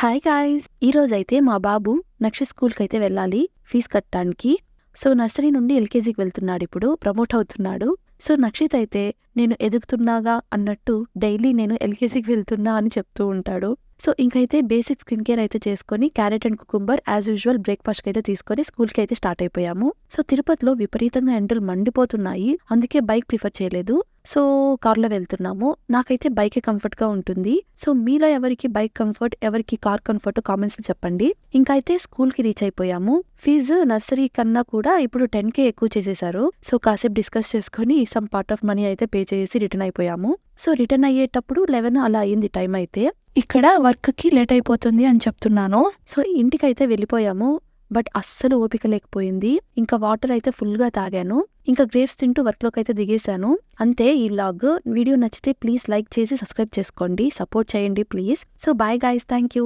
Hi guys! ఈరోజైతే మా బాబు నక్ష స్కూల్‌కైతే వెళ్ళాలి ఫీజు కట్టడానికి. సో, నర్సరీ నుండి ఎల్‌కేజీకి వెళ్తున్నాడిప్పుడు. ప్రమోట్ అవుతున్నాడు. సో, నక్షిత్ అయితే నేను ఎదుగుతున్నాగా అన్నట్టు డైలీ నేను ఎల్‌కేజీకి వెళ్తున్నా అని చెప్తూ ఉంటాడు. సో, ఇంకైతే బేసిక్ స్కిన్ కేర్ అయితే చేసుకొని carrot and cucumber as usual బ్రేక్‌ఫాస్ట్‌కి అయితే తీసుకొని స్కూల్‌కి అయితే స్టార్ట్ అయిపోయాము. సో, తిరుపతిలో విపరీతంగా ఎండలు మండిపోతున్నాయి. అందుకే బైక్ ప్రిఫర్ చేయలేదు. సో, కార్‌లో వెళ్తున్నాము. నాకైతే బైకే కంఫర్ట్‌గా ఉంటుంది. సో, మీలో ఎవరికి బైక్ కంఫర్ట్, ఎవరికి కార్ కంఫర్ట్ కామెంట్స్‌లో చెప్పండి. ఇంకైతే స్కూల్‌కి రీచ్ అయిపోయాము. ఫీజు నర్సరీ కన్నా కూడా ఇప్పుడు 10,000 ఎక్కువ చేసేశారు. సో, కాసేపు డిస్కస్ చేసుకొని సమ్ పార్ట్ ఆఫ్ మనీ అయితే పే చేసి రిటర్న్ అయిపోయాము. సో, రిటర్న్ అయ్యేటప్పుడు 11 అలా అయింది టైం అయితే. ఇక్కడ వర్క్‌కి లేట్ అయిపోతుంది అని చెప్తున్నాను. సో, ఇంటికైతే వెళ్ళిపోయాము. బట్ అస్సలు ఓపిక లేకపోయింది. ఇంకా వాటర్ అయితే ఫుల్‌గా తాగాను. ఇంకా గ్రేప్స్ తింటూ వర్క్‌లోకి అయితే దిగేశాను. అంతే ఈ వ్లాగ్. వీడియో నచ్చితే ప్లీజ్ లైక్ చేసి సబ్స్క్రైబ్ చేసుకోండి. సపోర్ట్ చేయండి please. So, bye guys. Thank you.